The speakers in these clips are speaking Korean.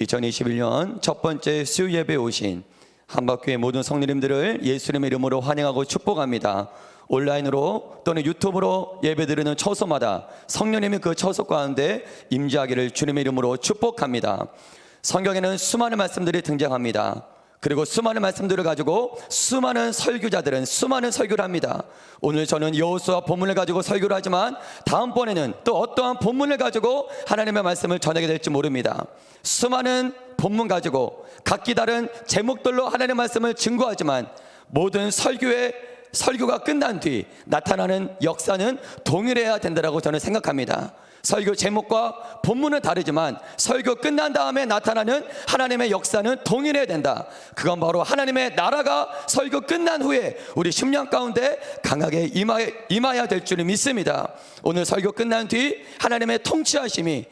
2021년 첫 번째 수요 예배에 오신 한박교회 모든 성도님들을 예수님의 이름으로 환영하고 축복합니다. 온라인으로 또는 유튜브로 예배드리는 처소마다 성령님이 그 처소 가운데 임재하기를 주님의 이름으로 축복합니다. 성경에는 수많은 말씀들이 등장합니다. 그리고 수많은 말씀들을 가지고 수많은 설교자들은 수많은 설교를 합니다. 오늘 저는 여호수아 본문을 가지고 설교를 하지만 다음번에는 또 어떠한 본문을 가지고 하나님의 말씀을 전하게 될지 모릅니다. 수많은 본문 가지고 각기 다른 제목들로 하나님의 말씀을 증거하지만 모든 설교가 끝난 뒤 나타나는 역사는 동일해야 된다고 저는 생각합니다. 설교 제목과 본문은 다르지만 설교 끝난 다음에 나타나는 하나님의 역사는 동일해야 된다. 그건 바로 하나님의 나라가 설교 끝난 후에 우리 심령 가운데 강하게 임하여야 될 줄을 믿습니다. 오늘 설교 끝난 뒤 하나님의 통치하심이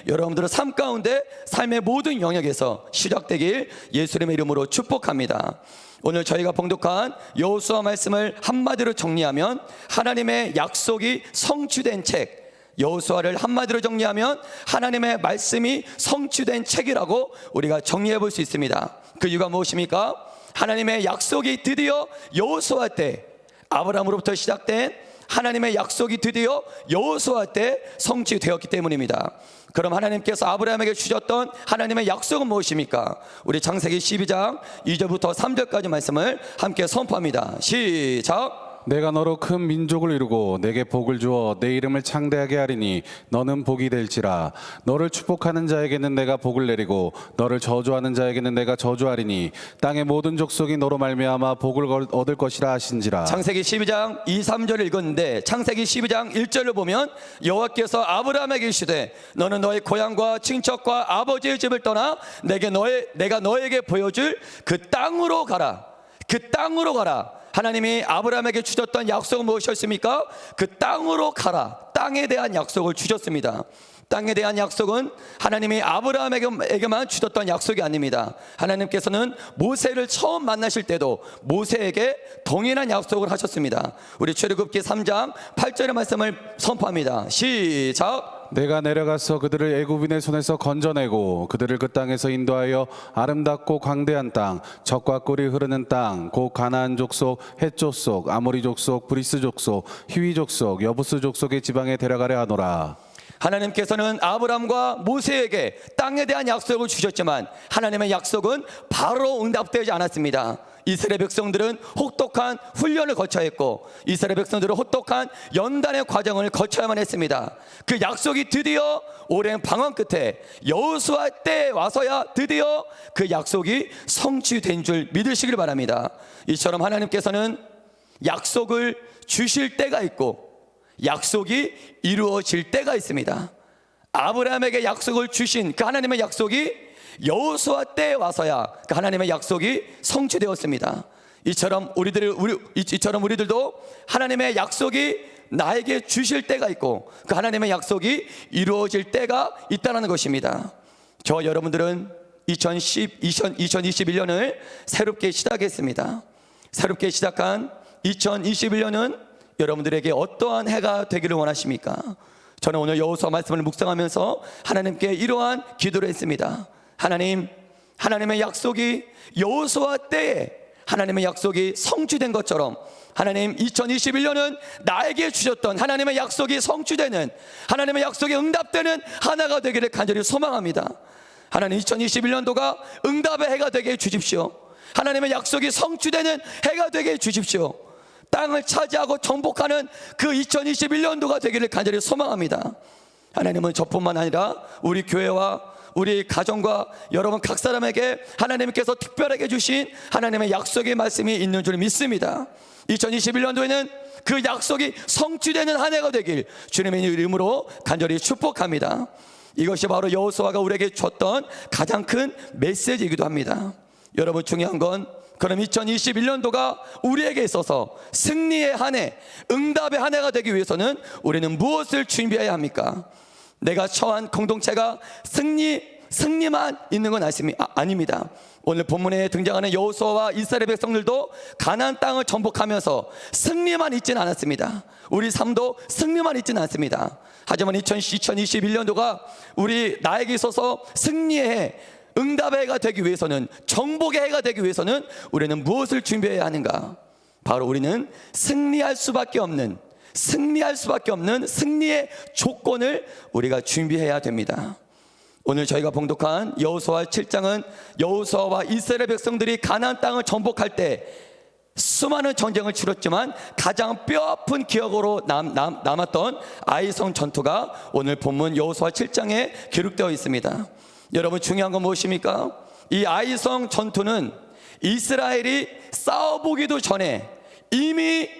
여러분들의 삶 가운데 삶의 모든 영역에서 시작되길 예수님의 이름으로 축복합니다. 오늘 저희가 봉독한 여호수아 말씀을 한마디로 정리하면 하나님의 약속이 성취된 책, 여호수아를 한마디로 정리하면 하나님의 말씀이 성취된 책이라고 우리가 정리해 볼 수 있습니다. 그 이유가 무엇입니까? 하나님의 약속이 드디어 여호수아 때, 아브라함으로부터 시작된 하나님의 약속이 드디어 여호수아 때 성취되었기 때문입니다. 그럼 하나님께서 아브라함에게 주셨던 하나님의 약속은 무엇입니까? 우리 창세기 12장 2절부터 3절까지 말씀을 함께 선포합니다. 시작. 내가 너로 큰 민족을 이루고 내게 복을 주어 내 이름을 창대하게 하리니 너는 복이 될지라. 너를 축복하는 자에게는 내가 복을 내리고 너를 저주하는 자에게는 내가 저주하리니 땅의 모든 족속이 너로 말미암아 복을 얻을 것이라 하신지라. 창세기 12장 2, 3절을 읽었는데 창세기 12장 1절을 보면 여호와께서 아브라함에게 이르시되 너는 너의 고향과 친척과 아버지의 집을 떠나 내가 너에게 보여줄 그 땅으로 가라. 그 땅으로 가라. 하나님이 아브라함에게 주셨던 약속은 무엇이었습니까? 그 땅으로 가라. 땅에 대한 약속을 주셨습니다. 땅에 대한 약속은 하나님이 아브라함에게만 주셨던 약속이 아닙니다. 하나님께서는 모세를 처음 만나실 때도 모세에게 동일한 약속을 하셨습니다. 우리 출애굽기 3장 8절의 말씀을 선포합니다. 시작. 내가 내려가서 그들을 애굽인의 손에서 건져내고 그들을 그 땅에서 인도하여 아름답고 광대한 땅, 젖과 꿀이 흐르는 땅, 곧 가나안 족속, 헷 족속, 아모리 족속, 브리스 족속, 히위 족속, 여부스 족속의 지방에 데려가려 하노라. 하나님께서는 아브라함과 모세에게 땅에 대한 약속을 주셨지만 하나님의 약속은 바로 응답되지 않았습니다. 이스라엘 백성들은 혹독한 훈련을 거쳐야 했고 이스라엘 백성들은 혹독한 연단의 과정을 거쳐야만 했습니다. 그 약속이 드디어 오랜 방황 끝에 여호수아 때에 와서야 드디어 그 약속이 성취된 줄 믿으시길 바랍니다. 이처럼 하나님께서는 약속을 주실 때가 있고 약속이 이루어질 때가 있습니다. 아브라함에게 약속을 주신 그 하나님의 약속이 여호수아 때에 와서야 그 하나님의 약속이 성취되었습니다. 이처럼 우리들도 하나님의 약속이 나에게 주실 때가 있고 그 하나님의 약속이 이루어질 때가 있다는 것입니다. 저와 여러분들은 2021년을 새롭게 시작했습니다. 새롭게 시작한 2021년은 여러분들에게 어떠한 해가 되기를 원하십니까? 저는 오늘 여호수아 말씀을 묵상하면서 하나님께 이러한 기도를 했습니다. 하나님의 약속이 여호수아 때에 하나님의 약속이 성취된 것처럼 하나님 2021년은 나에게 주셨던 하나님의 약속이 성취되는 하나님의 약속이 응답되는 하나가 되기를 간절히 소망합니다. 하나님 2021년도가 응답의 해가 되게 해주십시오. 하나님의 약속이 성취되는 해가 되게 해주십시오. 땅을 차지하고 정복하는 그 2021년도가 되기를 간절히 소망합니다. 하나님은 저뿐만 아니라 우리 교회와 우리 가정과 여러분 각 사람에게 하나님께서 특별하게 주신 하나님의 약속의 말씀이 있는 줄 믿습니다. 2021년도에는 그 약속이 성취되는 한 해가 되길 주님의 이름으로 간절히 축복합니다. 이것이 바로 여호수아가 우리에게 줬던 가장 큰 메시지이기도 합니다. 여러분 중요한 건 그럼 2021년도가 우리에게 있어서 승리의 한 해, 응답의 한 해가 되기 위해서는 우리는 무엇을 준비해야 합니까? 내가 처한 공동체가 승리만 있는 건 아닙니다. 오늘 본문에 등장하는 여호수아와 이스라엘 백성들도 가나안 땅을 정복하면서 승리만 있지는 않았습니다. 우리 삶도 승리만 있지는 않습니다. 하지만 2021년도가 우리 나에게 있어서 승리의 해, 응답의 해가 되기 위해서는, 정복의 해가 되기 위해서는 우리는 무엇을 준비해야 하는가? 바로 우리는 승리할 수밖에 없는 승리의 조건을 우리가 준비해야 됩니다. 오늘 저희가 봉독한 여호수아 7장은 여호수아와 이스라엘 백성들이 가나안 땅을 정복할 때 수많은 전쟁을 치렀지만 가장 뼈아픈 기억으로 남았던 아이성 전투가 오늘 본문 여호수아 7장에 기록되어 있습니다. 여러분, 중요한 건 무엇입니까? 이 아이성 전투는 이스라엘이 싸워보기도 전에 이미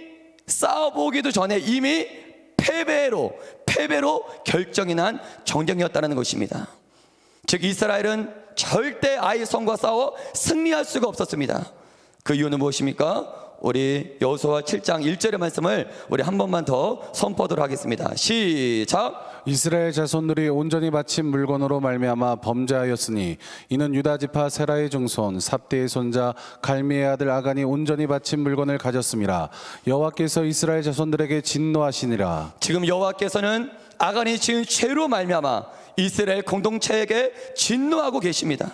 패배로 결정이 난 전쟁이었다는 것입니다. 즉 이스라엘은 절대 아이성과 싸워 승리할 수가 없었습니다. 그 이유는 무엇입니까? 우리 여호수아 7장 1절의 말씀을 우리 한 번만 더 선포하도록 하겠습니다. 시작. 이스라엘 자손들이 온전히 바친 물건으로 말미암아 범죄하였으니 이는 유다 지파 세라의 증손 삽디의 손자 갈미의 아들 아간이 온전히 바친 물건을 가졌음이라. 여호와께서 이스라엘 자손들에게 진노하시니라. 지금 여호와께서는 아간이 지은 죄로 말미암아 이스라엘 공동체에게 진노하고 계십니다.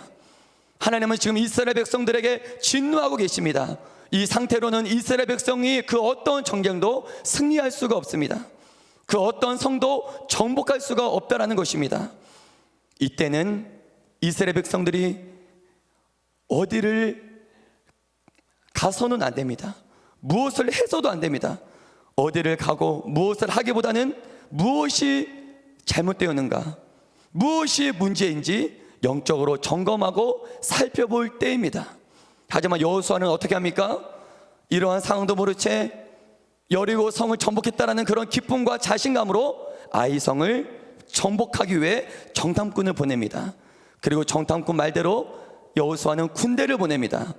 하나님은 지금 이스라엘 백성들에게 진노하고 계십니다. 이 상태로는 이스라엘 백성이 그 어떤 전쟁도 승리할 수가 없습니다. 그 어떤 성도 정복할 수가 없다라는 것입니다. 이때는 이스라엘 백성들이 어디를 가서는 안 됩니다. 무엇을 해서도 안 됩니다. 어디를 가고 무엇을 하기보다는 무엇이 잘못되었는가, 무엇이 문제인지 영적으로 점검하고 살펴볼 때입니다. 하지만 여호수아는 어떻게 합니까? 이러한 상황도 모른 채 여리고 성을 정복했다라는 그런 기쁨과 자신감으로 아이성을 정복하기 위해 정탐꾼을 보냅니다. 그리고 정탐꾼 말대로 여호수아는 군대를 보냅니다.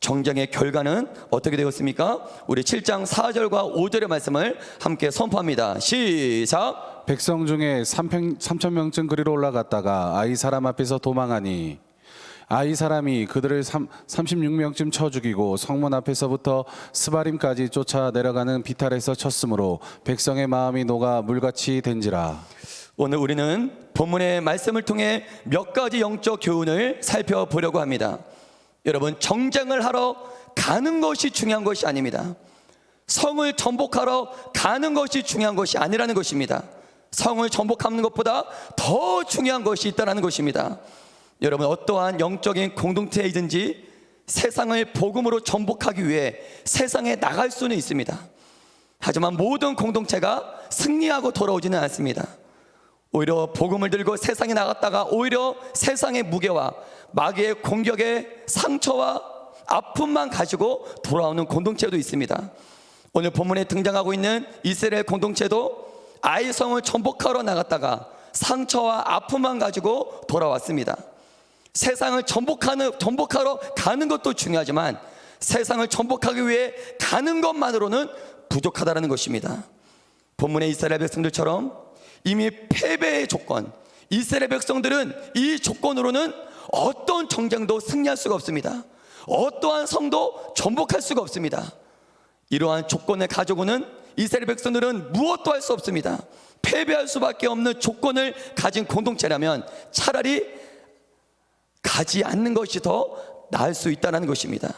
전쟁의 결과는 어떻게 되었습니까? 우리 7장 4절과 5절의 말씀을 함께 선포합니다. 시작. 백성 중에 3,000명쯤 그리로 올라갔다가 아이 사람 앞에서 도망하니 아이 사람이 그들을 36명쯤 쳐 죽이고 성문 앞에서부터 스바림까지 쫓아 내려가는 비탈에서 쳤으므로 백성의 마음이 녹아 물같이 된지라. 오늘 우리는 본문의 말씀을 통해 몇 가지 영적 교훈을 살펴보려고 합니다. 여러분, 정쟁을 하러 가는 것이 중요한 것이 아닙니다. 성을 정복하러 가는 것이 중요한 것이 아니라는 것입니다. 성을 정복하는 것보다 더 중요한 것이 있다는 것입니다. 여러분, 어떠한 영적인 공동체이든지 세상을 복음으로 정복하기 위해 세상에 나갈 수는 있습니다. 하지만 모든 공동체가 승리하고 돌아오지는 않습니다. 오히려 복음을 들고 세상에 나갔다가 오히려 세상의 무게와 마귀의 공격의 상처와 아픔만 가지고 돌아오는 공동체도 있습니다. 오늘 본문에 등장하고 있는 이스라엘 공동체도 아이성을 정복하러 나갔다가 상처와 아픔만 가지고 돌아왔습니다. 세상을 정복하러 가는 것도 중요하지만 세상을 정복하기 위해 가는 것만으로는 부족하다는 것입니다. 본문의 이스라엘 백성들처럼 이미 패배의 조건, 이스라엘 백성들은 이 조건으로는 어떤 전쟁도 승리할 수가 없습니다. 어떠한 성도 정복할 수가 없습니다. 이러한 조건을 가지고는 이스라엘 백성들은 무엇도 할 수 없습니다. 패배할 수밖에 없는 조건을 가진 공동체라면 차라리 가지 않는 것이 더 나을 수 있다는 것입니다.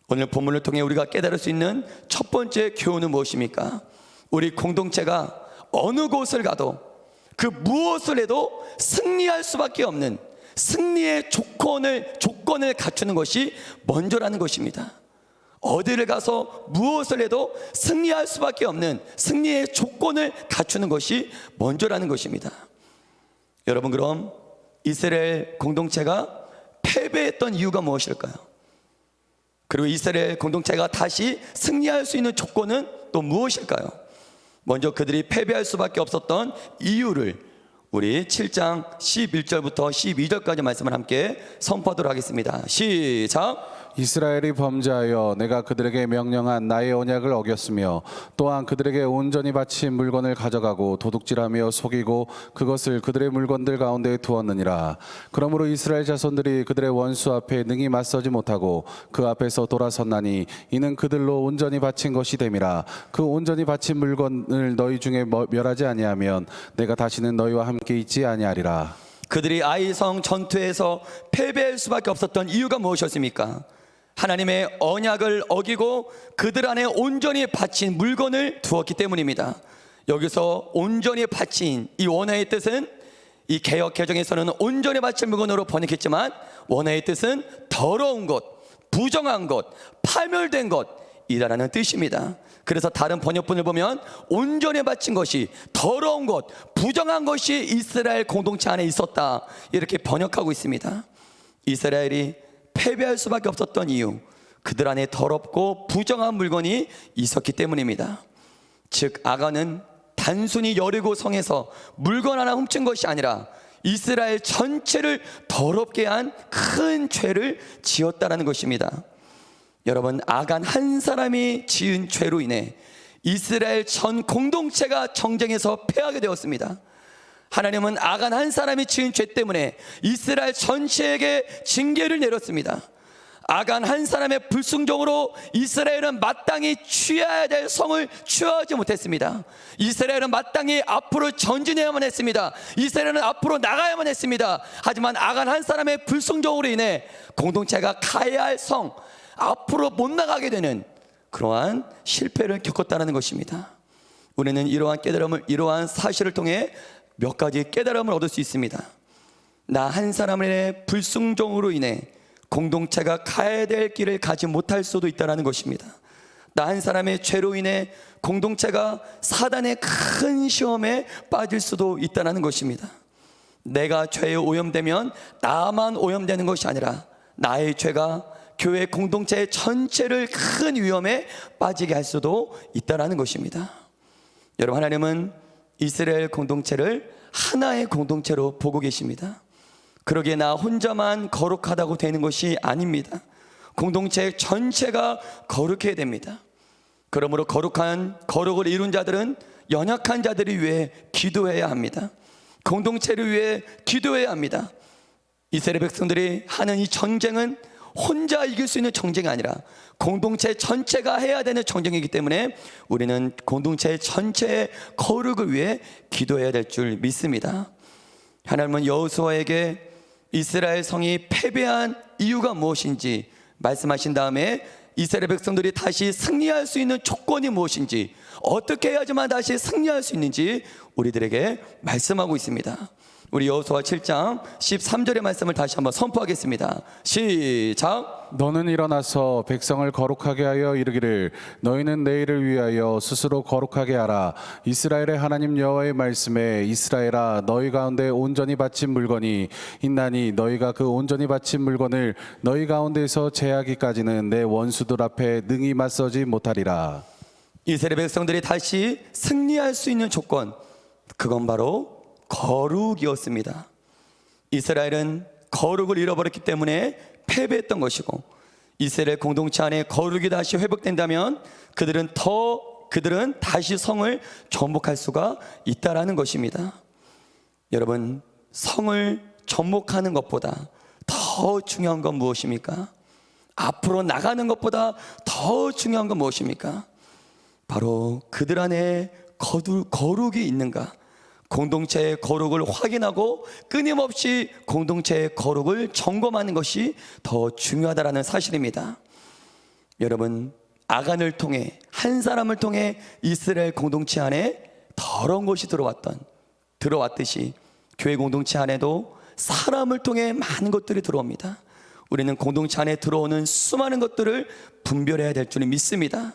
오늘 본문을 통해 우리가 깨달을 수 있는 첫 번째 교훈은 무엇입니까? 우리 공동체가 어느 곳을 가도 그 무엇을 해도 승리할 수밖에 없는 승리의 조건을 갖추는 것이 먼저라는 것입니다. 어디를 가서 무엇을 해도 승리할 수밖에 없는 승리의 조건을 갖추는 것이 먼저라는 것입니다. 여러분, 그럼 이스라엘 공동체가 패배했던 이유가 무엇일까요? 그리고 이스라엘 공동체가 다시 승리할 수 있는 조건은 또 무엇일까요? 먼저 그들이 패배할 수밖에 없었던 이유를 우리 7장 11절부터 12절까지 말씀을 함께 선포하도록 하겠습니다. 시작. 이스라엘이 범죄하여 내가 그들에게 명령한 나의 언약을 어겼으며 또한 그들에게 온전히 바친 물건을 가져가고 도둑질하며 속이고 그것을 그들의 물건들 가운데 두었느니라. 그러므로 이스라엘 자손들이 그들의 원수 앞에 능히 맞서지 못하고 그 앞에서 돌아섰나니 이는 그들로 온전히 바친 것이 됨이라. 그 온전히 바친 물건을 너희 중에 멸하지 아니하면 내가 다시는 너희와 함께 있지 아니하리라. 그들이 아이성 전투에서 패배할 수밖에 없었던 이유가 무엇이었습니까? 하나님의 언약을 어기고 그들 안에 온전히 바친 물건을 두었기 때문입니다. 여기서 온전히 바친 이 원어의 뜻은 이 개역 개정에서는 온전히 바친 물건으로 번역했지만 원어의 뜻은 더러운 것, 부정한 것, 파멸된 것이라는 뜻입니다. 그래서 다른 번역본을 보면 온전히 바친 것이, 더러운 것, 부정한 것이 이스라엘 공동체 안에 있었다, 이렇게 번역하고 있습니다. 이스라엘이 패배할 수밖에 없었던 이유, 그들 안에 더럽고 부정한 물건이 있었기 때문입니다. 즉 아간은 단순히 여리고 성에서 물건 하나 훔친 것이 아니라 이스라엘 전체를 더럽게 한 큰 죄를 지었다는 것입니다. 여러분, 아간 한 사람이 지은 죄로 인해 이스라엘 전 공동체가 전쟁에서 패하게 되었습니다. 하나님은 아간 한 사람이 지은 죄 때문에 이스라엘 전체에게 징계를 내렸습니다. 아간 한 사람의 불순종으로 이스라엘은 마땅히 취해야 될 성을 취하지 못했습니다. 이스라엘은 마땅히 앞으로 전진해야만 했습니다. 이스라엘은 앞으로 나가야만 했습니다. 하지만 아간 한 사람의 불순종으로 인해 공동체가 가야 할 성 앞으로 못 나가게 되는 그러한 실패를 겪었다는 것입니다. 우리는 이러한 깨달음을, 이러한 사실을 통해 몇 가지 깨달음을 얻을 수 있습니다. 나 한 사람의 불순종으로 인해 공동체가 가야 될 길을 가지 못할 수도 있다는 것입니다. 나 한 사람의 죄로 인해 공동체가 사단의 큰 시험에 빠질 수도 있다는 것입니다. 내가 죄에 오염되면 나만 오염되는 것이 아니라 나의 죄가 교회 공동체 전체를 큰 위험에 빠지게 할 수도 있다는 것입니다. 여러분, 하나님은 이스라엘 공동체를 하나의 공동체로 보고 계십니다. 그러기에 나 혼자만 거룩하다고 되는 것이 아닙니다. 공동체 전체가 거룩해야 됩니다. 그러므로 거룩을 이룬 자들은 연약한 자들을 위해 기도해야 합니다. 공동체를 위해 기도해야 합니다. 이스라엘 백성들이 하는 이 전쟁은 혼자 이길 수 있는 전쟁이 아니라 공동체 전체가 해야 되는 전쟁이기 때문에 우리는 공동체 전체의 거룩을 위해 기도해야 될 줄 믿습니다. 하나님은 여호수아에게 이스라엘 성이 패배한 이유가 무엇인지 말씀하신 다음에 이스라엘 백성들이 다시 승리할 수 있는 조건이 무엇인지, 어떻게 해야지만 다시 승리할 수 있는지 우리들에게 말씀하고 있습니다. 우리 여호수아 7장 13절의 말씀을 다시 한번 선포하겠습니다. 시작. 너는 일어나서 백성을 거룩하게 하여 이르기를 너희는 내일을 위하여 스스로 거룩하게 하라. 이스라엘의 하나님 여호와의 말씀에 이스라엘아 너희 가운데 온전히 바친 물건이 있나니 너희가 그 온전히 바친 물건을 너희 가운데서 제하기까지는 내 원수들 앞에 능히 맞서지 못하리라. 이스라엘 백성들이 다시 승리할 수 있는 조건, 그건 바로 거룩이었습니다. 이스라엘은 거룩을 잃어버렸기 때문에 패배했던 것이고, 이스라엘 공동체 안에 거룩이 다시 회복된다면 그들은 다시 성을 정복할 수가 있다라는 것입니다. 여러분, 성을 정복하는 것보다 더 중요한 건 무엇입니까? 앞으로 나가는 것보다 더 중요한 건 무엇입니까? 바로 그들 안에 거룩이 있는가, 공동체의 거룩을 확인하고 끊임없이 공동체의 거룩을 점검하는 것이 더 중요하다는 사실입니다. 여러분, 아간을 통해, 한 사람을 통해 이스라엘 공동체 안에 더러운 것이 들어왔듯이 교회 공동체 안에도 사람을 통해 많은 것들이 들어옵니다. 우리는 공동체 안에 들어오는 수많은 것들을 분별해야 될 줄 믿습니다.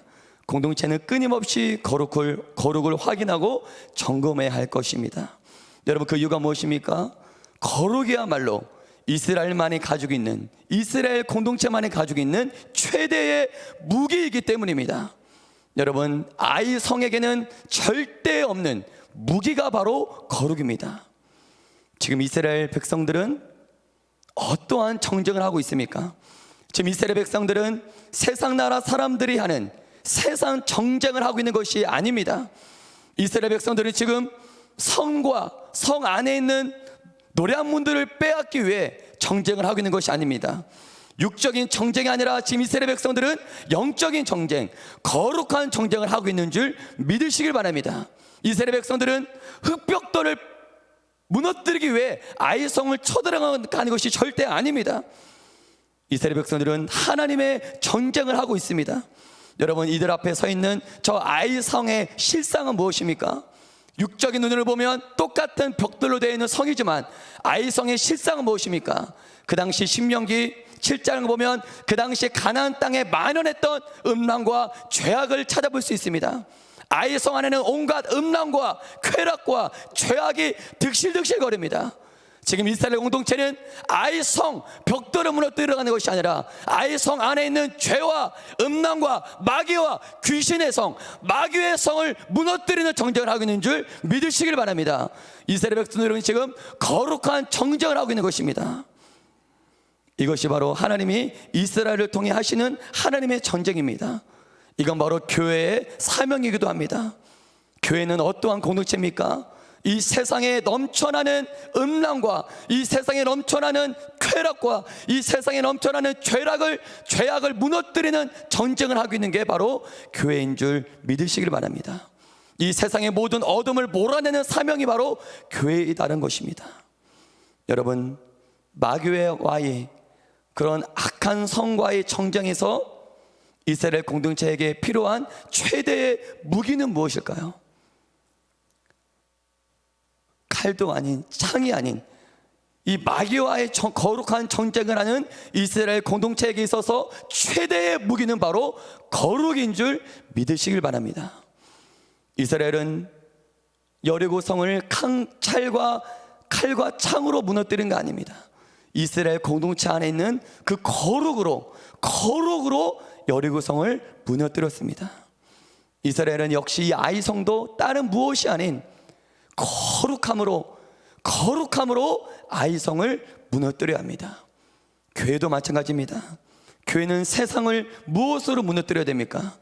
공동체는 끊임없이 거룩을 확인하고 점검해야 할 것입니다. 여러분, 그 이유가 무엇입니까? 거룩이야말로 이스라엘 공동체만이 가지고 있는 최대의 무기이기 때문입니다. 여러분, 아이 성에게는 절대 없는 무기가 바로 거룩입니다. 지금 이스라엘 백성들은 어떠한 정쟁을 하고 있습니까? 지금 이스라엘 백성들은 세상 나라 사람들이 하는 세상 정쟁을 하고 있는 것이 아닙니다. 이스라엘 백성들은 지금 성과 성 안에 있는 노략문들을 빼앗기 위해 정쟁을 하고 있는 것이 아닙니다. 육적인 정쟁이 아니라 지금 이스라엘 백성들은 영적인 정쟁, 거룩한 정쟁을 하고 있는 줄 믿으시길 바랍니다. 이스라엘 백성들은 흑벽돌을 무너뜨리기 위해 아이성을 쳐들어가는 것이 절대 아닙니다. 이스라엘 백성들은 하나님의 전쟁을 하고 있습니다. 여러분, 이들 앞에 서 있는 저 아이성의 실상은 무엇입니까? 육적인 눈으로 보면 똑같은 벽돌로 되어 있는 성이지만 아이성의 실상은 무엇입니까? 그 당시 신명기 7장을 보면 그 당시 가나안 땅에 만연했던 음란과 죄악을 찾아볼 수 있습니다. 아이성 안에는 온갖 음란과 쾌락과 죄악이 득실득실거립니다. 지금 이스라엘 공동체는 아이성 벽돌을 무너뜨려가는 것이 아니라 아이성 안에 있는 죄와 음란과 마귀와 귀신의 성, 마귀의 성을 무너뜨리는 정쟁을 하고 있는 줄 믿으시길 바랍니다. 이스라엘 백성들은 지금 거룩한 정쟁을 하고 있는 것입니다. 이것이 바로 하나님이 이스라엘을 통해 하시는 하나님의 전쟁입니다. 이건 바로 교회의 사명이기도 합니다. 교회는 어떠한 공동체입니까? 이 세상에 넘쳐나는 음란과 이 세상에 넘쳐나는 쾌락과 이 세상에 넘쳐나는 죄악을 무너뜨리는 전쟁을 하고 있는 게 바로 교회인 줄 믿으시길 바랍니다. 이 세상의 모든 어둠을 몰아내는 사명이 바로 교회이다는 것입니다. 여러분, 마귀와의 그런 악한 성과의 정쟁에서 이스라엘 공동체에게 필요한 최대의 무기는 무엇일까요? 칼도 아닌, 창이 아닌 이 마귀와의 거룩한 전쟁을 하는 이스라엘 공동체에게 있어서 최대의 무기는 바로 거룩인 줄 믿으시길 바랍니다. 이스라엘은 여리고 성을 칼과 창으로 무너뜨린 거 아닙니다. 이스라엘 공동체 안에 있는 그 거룩으로 여리고 성을 무너뜨렸습니다. 이스라엘은 역시 이 아이성도 다른 무엇이 아닌 거룩함으로 아이성을 무너뜨려야 합니다. 교회도 마찬가지입니다. 교회는 세상을 무엇으로 무너뜨려야 됩니까?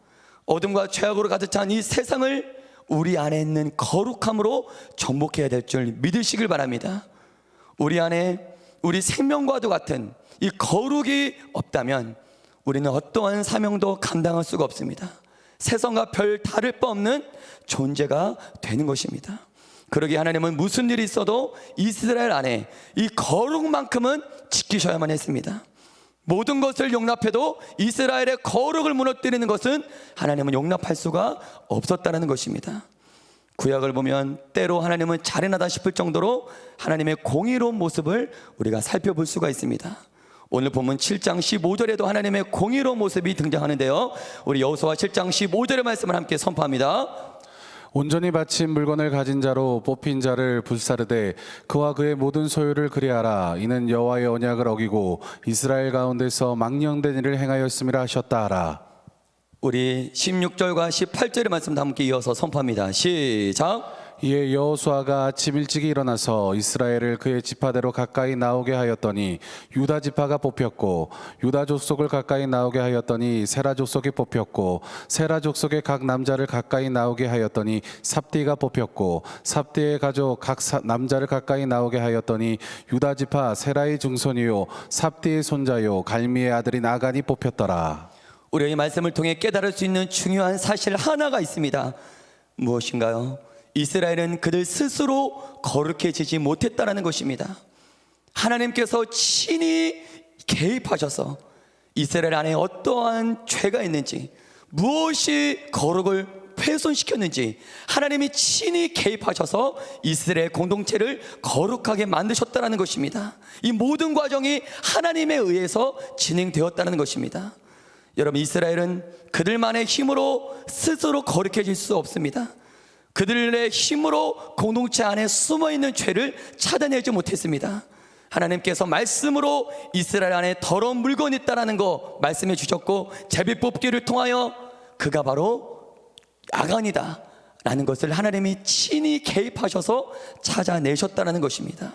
어둠과 죄악으로 가득 찬 이 세상을 우리 안에 있는 거룩함으로 정복해야 될 줄 믿으시길 바랍니다. 우리 안에 우리 생명과도 같은 이 거룩이 없다면 우리는 어떠한 사명도 감당할 수가 없습니다. 세상과 별 다를 바 없는 존재가 되는 것입니다. 그러기에 하나님은 무슨 일이 있어도 이스라엘 안에 이 거룩만큼은 지키셔야만 했습니다. 모든 것을 용납해도 이스라엘의 거룩을 무너뜨리는 것은 하나님은 용납할 수가 없었다는 것입니다. 구약을 보면 때로 하나님은 잘해나다 싶을 정도로 하나님의 공의로운 모습을 우리가 살펴볼 수가 있습니다. 오늘 보면 7장 15절에도 하나님의 공의로운 모습이 등장하는데요, 우리 여호수아 7장 15절의 말씀을 함께 선포합니다. 온전히 바친 물건을 가진 자로 뽑힌 자를 불사르되 그와 그의 모든 소유를 그리하라. 이는 여호와의 언약을 어기고 이스라엘 가운데서 망령된 일을 행하였음이라 하셨다 하라. 우리 16절과 18절의 말씀 함께 이어서 선포합니다. 시작. 이에 여호수아가 아침 일찍이 일어나서 이스라엘을 그의 지파대로 가까이 나오게 하였더니 유다 지파가 뽑혔고, 유다 족속을 가까이 나오게 하였더니 세라 족속이 뽑혔고, 세라 족속의 각 남자를 가까이 나오게 하였더니 삽디가 뽑혔고, 삽디의 가족 각 남자를 가까이 나오게 하였더니 유다 지파 세라의 중손이요 삽디의 손자요 갈미의 아들인 아간이 뽑혔더라. 우리가 이 말씀을 통해 깨달을 수 있는 중요한 사실 하나가 있습니다. 무엇인가요? 이스라엘은 그들 스스로 거룩해지지 못했다는 것입니다. 하나님께서 친히 개입하셔서 이스라엘 안에 어떠한 죄가 있는지, 무엇이 거룩을 훼손시켰는지 하나님이 친히 개입하셔서 이스라엘 공동체를 거룩하게 만드셨다는 것입니다. 이 모든 과정이 하나님에 의해서 진행되었다는 것입니다. 여러분, 이스라엘은 그들만의 힘으로 스스로 거룩해질 수 없습니다. 그들의 힘으로 공동체 안에 숨어있는 죄를 찾아내지 못했습니다. 하나님께서 말씀으로 이스라엘 안에 더러운 물건이 있다는 거 말씀해 주셨고, 제비뽑기를 통하여 그가 바로 아간이다 라는 것을 하나님이 친히 개입하셔서 찾아내셨다는 것입니다.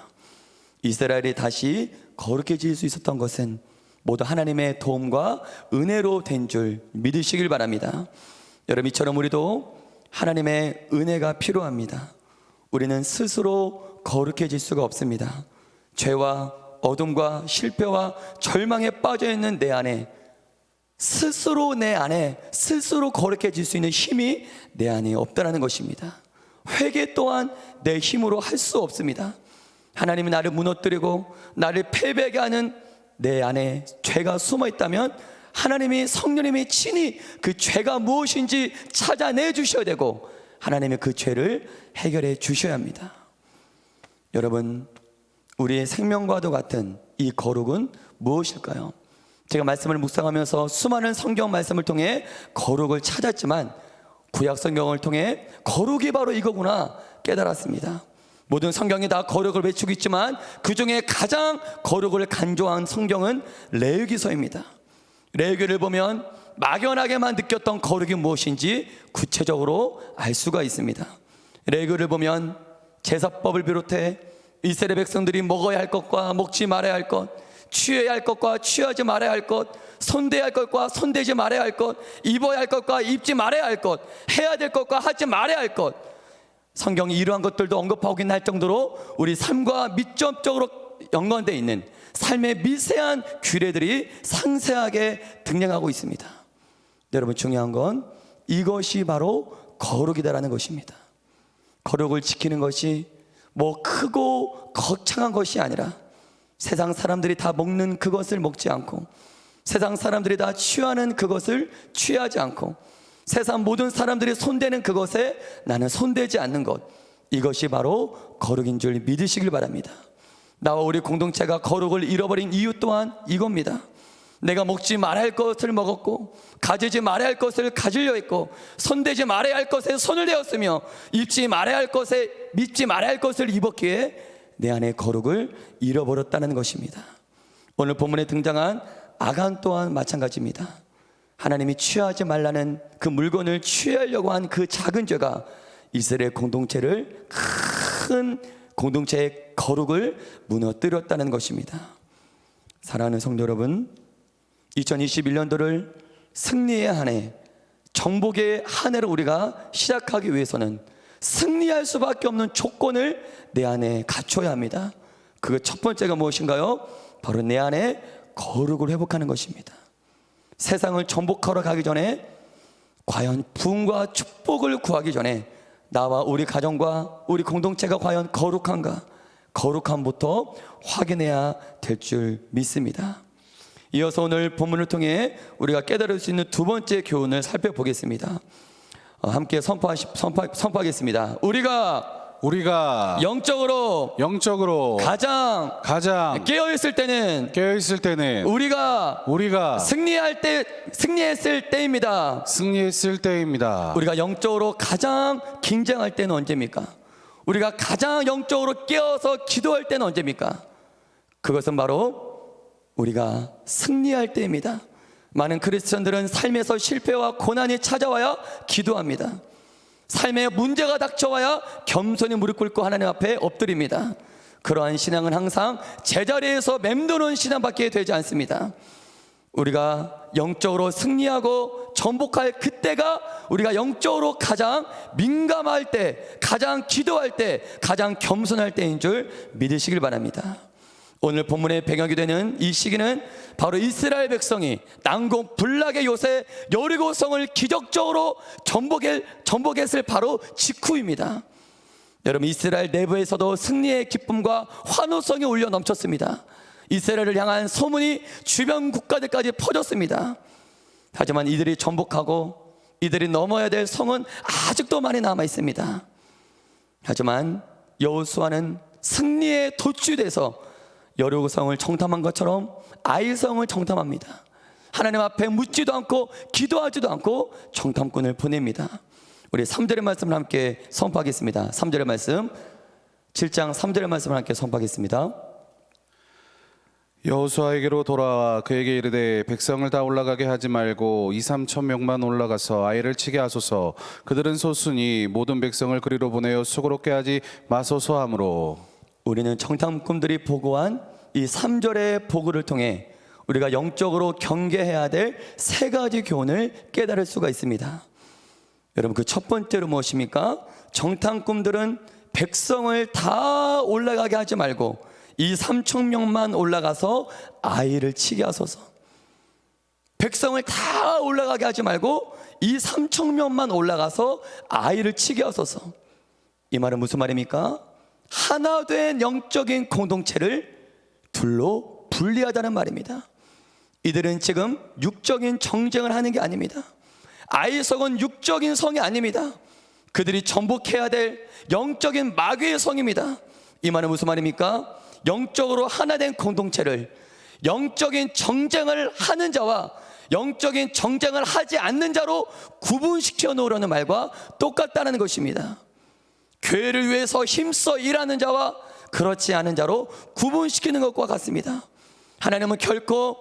이스라엘이 다시 거룩해질 수 있었던 것은 모두 하나님의 도움과 은혜로 된 줄 믿으시길 바랍니다. 여러분, 이처럼 우리도 하나님의 은혜가 필요합니다. 우리는 스스로 거룩해질 수가 없습니다. 죄와 어둠과 실패와 절망에 빠져있는 내 안에 스스로 거룩해질 수 있는 힘이 내 안에 없다는 것입니다. 회개 또한 내 힘으로 할 수 없습니다. 하나님이 나를 무너뜨리고 나를 패배하게 하는 내 안에 죄가 숨어 있다면 하나님이, 성령님이 친히 그 죄가 무엇인지 찾아내 주셔야 되고 하나님의 그 죄를 해결해 주셔야 합니다. 여러분, 우리의 생명과도 같은 이 거룩은 무엇일까요? 제가 말씀을 묵상하면서 수많은 성경 말씀을 통해 거룩을 찾았지만 구약 성경을 통해 거룩이 바로 이거구나 깨달았습니다. 모든 성경이 다 거룩을 외치고 있지만 그 중에 가장 거룩을 간조한 성경은 레위기서입니다. 레위기를 보면 막연하게만 느꼈던 거룩이 무엇인지 구체적으로 알 수가 있습니다. 레위기를 보면 제사법을 비롯해 이스라엘 백성들이 먹어야 할 것과 먹지 말아야 할 것, 취해야 할 것과 취하지 말아야 할 것, 손대야 할 것과 손대지 말아야 할 것, 입어야 할 것과 입지 말아야 할 것, 해야 될 것과 하지 말아야 할 것, 성경이 이러한 것들도 언급하고 있는 할 정도로 우리 삶과 밀접적으로 연관되어 있는 삶의 미세한 규례들이 상세하게 등장하고 있습니다. 여러분, 중요한 건 이것이 바로 거룩이다라는 것입니다. 거룩을 지키는 것이 뭐 크고 거창한 것이 아니라 세상 사람들이 다 먹는 그것을 먹지 않고 세상 사람들이 다 취하는 그것을 취하지 않고 세상 모든 사람들이 손대는 그것에 나는 손대지 않는 것, 이것이 바로 거룩인 줄 믿으시길 바랍니다. 나와 우리 공동체가 거룩을 잃어버린 이유 또한 이겁니다. 내가 먹지 말아야 할 것을 먹었고 가지지 말아야 할 것을 가지려 했고 손대지 말아야 할 것에 손을 대었으며 입지 말아야 할 것에 믿지 말아야 할 것을 입었기에 내 안에 거룩을 잃어버렸다는 것입니다. 오늘 본문에 등장한 아간 또한 마찬가지입니다. 하나님이 취하지 말라는 그 물건을 취하려고 한 그 작은 죄가 이스라엘 공동체를, 큰 공동체의 거룩을 무너뜨렸다는 것입니다. 사랑하는 성도 여러분, 2021년도를 승리의 한 해, 정복의 한 해를 우리가 시작하기 위해서는 승리할 수밖에 없는 조건을 내 안에 갖춰야 합니다. 그 첫 번째가 무엇인가요? 바로 내 안에 거룩을 회복하는 것입니다. 세상을 정복하러 가기 전에 과연 부흥과 축복을 구하기 전에 나와 우리 가정과 우리 공동체가 과연 거룩한가, 거룩함부터 확인해야 될 줄 믿습니다. 이어서 오늘 본문을 통해 우리가 깨달을 수 있는 두 번째 교훈을 살펴보겠습니다. 함께 선포하겠습니다. 우리가 영적으로 가장 깨어있을 때는 우리가 승리했을 때입니다. 우리가 영적으로 가장 긴장할 때는 언제입니까? 우리가 가장 영적으로 깨어서 기도할 때는 언제입니까? 그것은 바로 우리가 승리할 때입니다. 많은 크리스천들은 삶에서 실패와 고난이 찾아와야 기도합니다. 삶에 문제가 닥쳐와야 겸손히 무릎 꿇고 하나님 앞에 엎드립니다. 그러한 신앙은 항상 제자리에서 맴도는 신앙밖에 되지 않습니다. 우리가 영적으로 승리하고 전복할 그때가 우리가 영적으로 가장 민감할 때, 가장 기도할 때, 가장 겸손할 때인 줄 믿으시길 바랍니다. 오늘 본문의 배경이 되는 이 시기는 바로 이스라엘 백성이 난공 불락의 요새 여리고성을 기적적으로 정복했을 바로 직후입니다. 여러분, 이스라엘 내부에서도 승리의 기쁨과 환호성이 울려 넘쳤습니다. 이스라엘을 향한 소문이 주변 국가들까지 퍼졌습니다. 하지만 이들이 정복하고 이들이 넘어야 될 성은 아직도 많이 남아 있습니다. 하지만 여호수아는 승리에 도취돼서 여리고성을 정탐한 것처럼 아이성을 정탐합니다. 하나님 앞에 묻지도 않고 기도하지도 않고 정탐꾼을 보냅니다. 우리 3절의 말씀을 함께 선포하겠습니다. 3절의 말씀, 7장 3절의 말씀을 함께 선포하겠습니다. 여호수아에게로 돌아와 그에게 이르되 백성을 다 올라가게 하지 말고 2-3천 명만 올라가서 아이를 치게 하소서. 그들은 소수니 모든 백성을 그리로 보내어 수고롭게 하지 마소서 하므로. 우리는 정탐꾼들이 보고한 이 3절의 보고를 통해 우리가 영적으로 경계해야 될 세 가지 교훈을 깨달을 수가 있습니다. 여러분, 그 첫 번째로 무엇입니까? 정탐꾼들은 백성을 다 올라가게 하지 말고 이 3,000명만 올라가서 아이를 치게 하소서. 백성을 다 올라가게 하지 말고 이 3,000명만 올라가서 아이를 치게 하소서. 이 말은 무슨 말입니까? 하나 된 영적인 공동체를 둘로 분리하자는 말입니다. 이들은 지금 육적인 정쟁을 하는 게 아닙니다. 아이석은 육적인 성이 아닙니다. 그들이 전복해야 될 영적인 마귀의 성입니다. 이 말은 무슨 말입니까? 영적으로 하나 된 공동체를 영적인 정쟁을 하는 자와 영적인 정쟁을 하지 않는 자로 구분시켜 놓으려는 말과 똑같다는 것입니다. 교회를 위해서 힘써 일하는 자와 그렇지 않은 자로 구분시키는 것과 같습니다. 하나님은 결코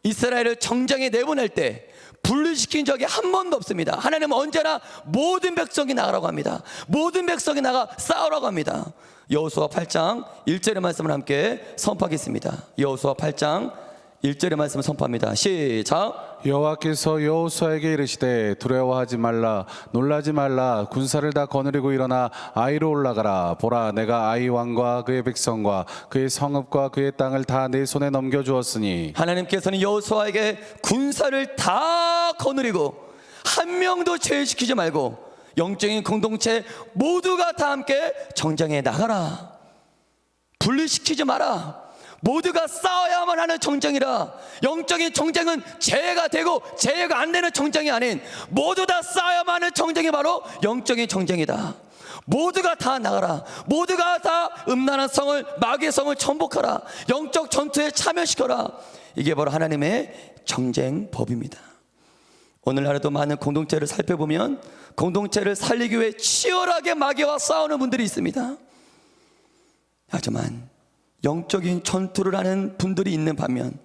이스라엘을 정쟁에 내보낼 때 분리시킨 적이 한 번도 없습니다. 하나님은 언제나 모든 백성이 나가라고 합니다. 모든 백성이 나가 싸우라고 합니다. 여호수아 8장 1절의 말씀을 함께 선포하겠습니다. 여호수아 8장 1절의 말씀을 선포합니다. 시작. 여호와께서 여호수아에게 이르시되 두려워하지 말라 놀라지 말라 군사를 다 거느리고 일어나 아이로 올라가라. 보라, 내가 아이 왕과 그의 백성과 그의 성읍과 그의 땅을 다 내 손에 넘겨주었으니. 하나님께서는 여호수아에게 군사를 다 거느리고 한 명도 제외시키지 말고 영적인 공동체 모두가 다 함께 정쟁에 나가라. 분리시키지 마라. 모두가 싸워야만 하는 정쟁이라. 영적인 정쟁은 재해가 되고 재해가 안 되는 정쟁이 아닌 모두 다 싸워야만 하는 정쟁이 바로 영적인 정쟁이다. 모두가 다 나가라. 모두가 다 음란한 성을, 마귀의 성을 전복하라. 영적 전투에 참여시켜라. 이게 바로 하나님의 정쟁법입니다. 오늘날에도 많은 공동체를 살펴보면 공동체를 살리기 위해 치열하게 마귀와 싸우는 분들이 있습니다. 하지만 영적인 전투를 하는 분들이 있는 반면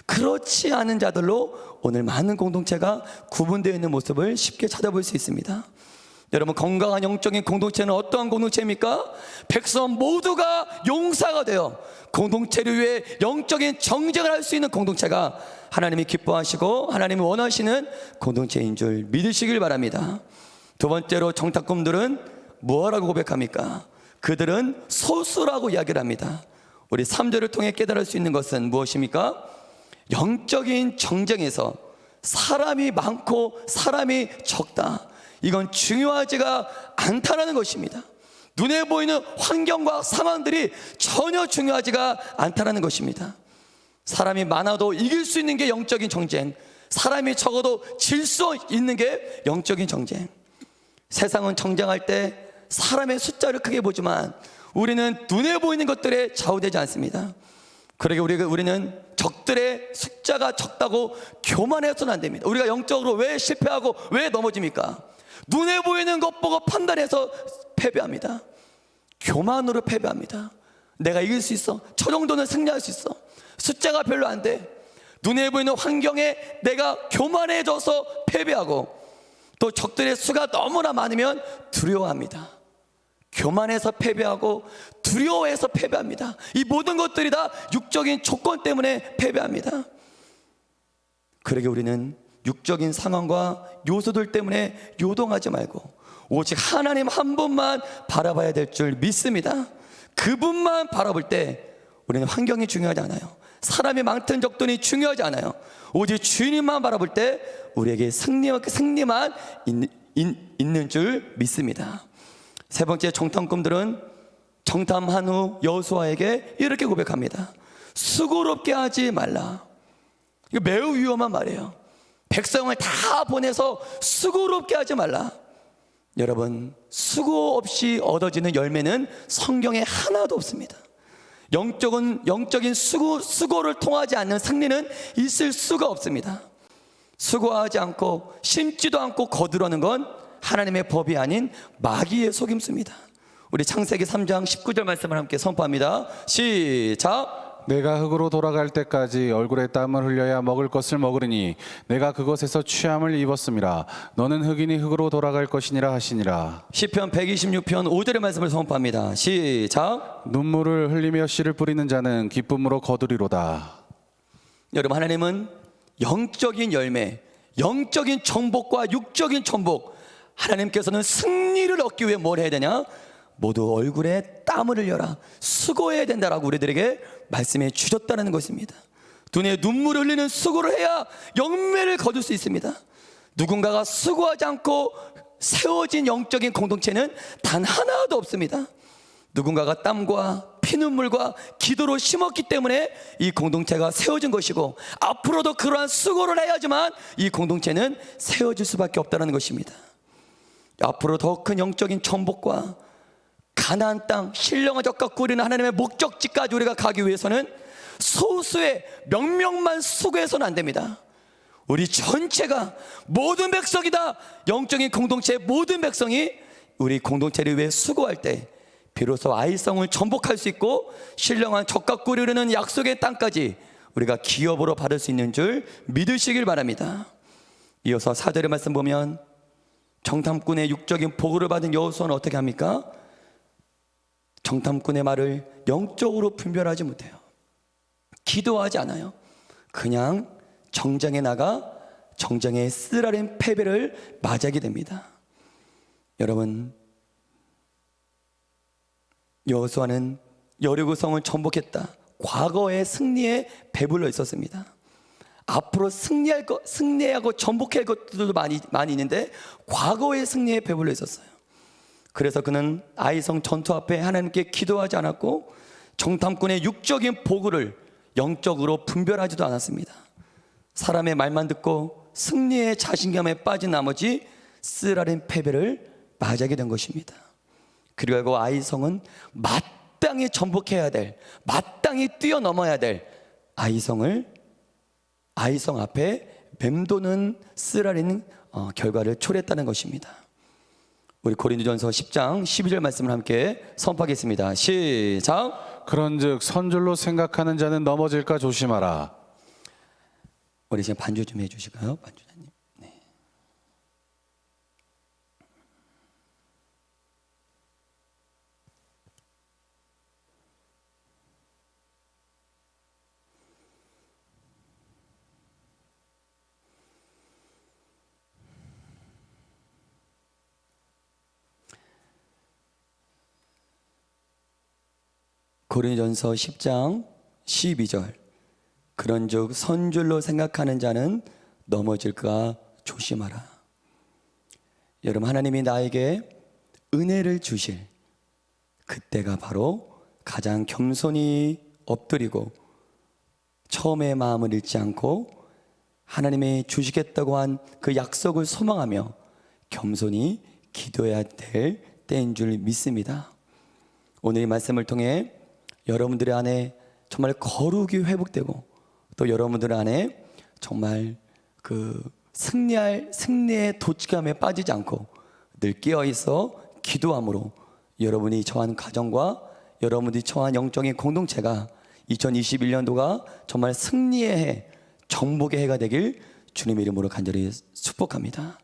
그렇지 않은 자들로 오늘 많은 공동체가 구분되어 있는 모습을 쉽게 찾아볼 수 있습니다. 여러분, 건강한 영적인 공동체는 어떠한 공동체입니까? 백성 모두가 용사가 되어 공동체를 위해 영적인 정쟁을 할 수 있는 공동체가 하나님이 기뻐하시고 하나님이 원하시는 공동체인 줄 믿으시길 바랍니다. 두 번째로 정탐꾼들은 뭐라고 고백합니까? 그들은 소수라고 이야기를 합니다. 우리 3절을 통해 깨달을 수 있는 것은 무엇입니까? 영적인 정쟁에서 사람이 많고 사람이 적다, 이건 중요하지가 않다는 것입니다. 눈에 보이는 환경과 상황들이 전혀 중요하지가 않다는 것입니다. 사람이 많아도 이길 수 있는 게 영적인 정쟁, 사람이 적어도 질 수 있는 게 영적인 정쟁. 세상은 정쟁할 때 사람의 숫자를 크게 보지만 우리는 눈에 보이는 것들에 좌우되지 않습니다. 그러게 우리는 적들의 숫자가 적다고 교만해서는 안 됩니다. 우리가 영적으로 왜 실패하고 왜 넘어집니까? 눈에 보이는 것 보고 판단해서 패배합니다. 교만으로 패배합니다. 내가 이길 수 있어, 저 정도는 승리할 수 있어, 숫자가 별로 안 돼. 눈에 보이는 환경에 내가 교만해져서 패배하고, 또 적들의 수가 너무나 많으면 두려워합니다. 교만해서 패배하고 두려워해서 패배합니다. 이 모든 것들이 다 육적인 조건 때문에 패배합니다. 그러게 우리는 육적인 상황과 요소들 때문에 요동하지 말고 오직 하나님 한 분만 바라봐야 될 줄 믿습니다. 그분만 바라볼 때 우리는 환경이 중요하지 않아요. 사람이 많든 적든이 중요하지 않아요. 오직 주님만 바라볼 때 우리에게 승리만 있는 줄 믿습니다. 세 번째, 정탐꾼들은 정탐한 후 여호수아에게 이렇게 고백합니다. 수고롭게 하지 말라. 이거 매우 위험한 말이에요. 백성을 다 보내서 수고롭게 하지 말라. 여러분, 수고 없이 얻어지는 열매는 성경에 하나도 없습니다. 영적인 수고를 통하지 않는 승리는 있을 수가 없습니다. 수고하지 않고 심지도 않고 거두려는 건 하나님의 법이 아닌 마귀의 속임수입니다. 우리 창세기 3장 19절 말씀을 함께 선포합니다. 시작. 내가 흙으로 돌아갈 때까지 얼굴에 땀을 흘려야 먹을 것을 먹으리니 내가 그것에서 취함을 입었음이라. 너는 흙이니 흙으로 돌아갈 것이니라 하시니라. 시편 126편 5절의 말씀을 선포합니다. 시작. 눈물을 흘리며 씨를 뿌리는 자는 기쁨으로 거두리로다. 여러분, 하나님은 영적인 열매, 영적인 정복과 육적인 정복, 하나님께서는 승리를 얻기 위해 뭘 해야 되냐? 모두 얼굴에 땀을 흘려라, 수고해야 된다라고 우리들에게 말씀해 주셨다는 것입니다. 눈에 눈물을 흘리는 수고를 해야 영매를 거둘 수 있습니다. 누군가가 수고하지 않고 세워진 영적인 공동체는 단 하나도 없습니다. 누군가가 땀과 피눈물과 기도로 심었기 때문에 이 공동체가 세워진 것이고, 앞으로도 그러한 수고를 해야지만 이 공동체는 세워질 수밖에 없다는 것입니다. 앞으로 더 큰 영적인 정복과 가나안 땅, 신령한 젖과 꿀이는 하나님의 목적지까지 우리가 가기 위해서는 소수의 몇 명만 수고해서는 안 됩니다. 우리 전체가, 모든 백성이다, 영적인 공동체의 모든 백성이 우리 공동체를 위해 수고할 때 비로소 아이성을 전복할 수 있고, 신령한 젖과 꿀이 흐르는 약속의 땅까지 우리가 기업으로 받을 수 있는 줄 믿으시길 바랍니다. 이어서 4절의 말씀 보면, 정탐꾼의 육적인 보고를 받은 여호수아는 어떻게 합니까? 정탐꾼의 말을 영적으로 분별하지 못해요. 기도하지 않아요. 그냥 정장에 나가 정장의 쓰라린 패배를 맞이하게 됩니다. 여러분, 여호수아는 여리고성을 정복했다. 과거의 승리에 배불러 있었습니다. 앞으로 승리하고 정복할 것들도 많이 있는데 과거의 승리에 배불러 있었어요. 그래서 그는 아이성 전투 앞에 하나님께 기도하지 않았고, 정탐꾼의 육적인 보고를 영적으로 분별하지도 않았습니다. 사람의 말만 듣고 승리의 자신감에 빠진 나머지 쓰라린 패배를 맞이하게 된 것입니다. 그리고 아이성은 마땅히 정복해야 될, 마땅히 뛰어넘어야 될 아이성 앞에 맴도는 쓰라린 결과를 초래했다는 것입니다. 우리 고린도전서 10장 12절 말씀을 함께 선포하겠습니다. 시작. 그런즉 선줄로 생각하는 자는 넘어질까 조심하라. 우리 지금 반주 좀 해주실까요, 반주자님? 네. 고린도전서 10장 12절. 그런즉 선줄로 생각하는 자는 넘어질까 조심하라. 여러분, 하나님이 나에게 은혜를 주실 그때가 바로 가장 겸손히 엎드리고 처음에 마음을 잃지 않고 하나님이 주시겠다고 한 그 약속을 소망하며 겸손히 기도해야 될 때인 줄 믿습니다. 오늘 이 말씀을 통해 여러분들의 안에 정말 거룩이 회복되고, 또 여러분들 안에 정말 그 승리의 도취감에 빠지지 않고 늘 깨어있어 기도함으로 여러분이 처한 가정과 여러분들이 처한 영적인 공동체가 2021년도가 정말 승리의 해, 정복의 해가 되길 주님의 이름으로 간절히 축복합니다.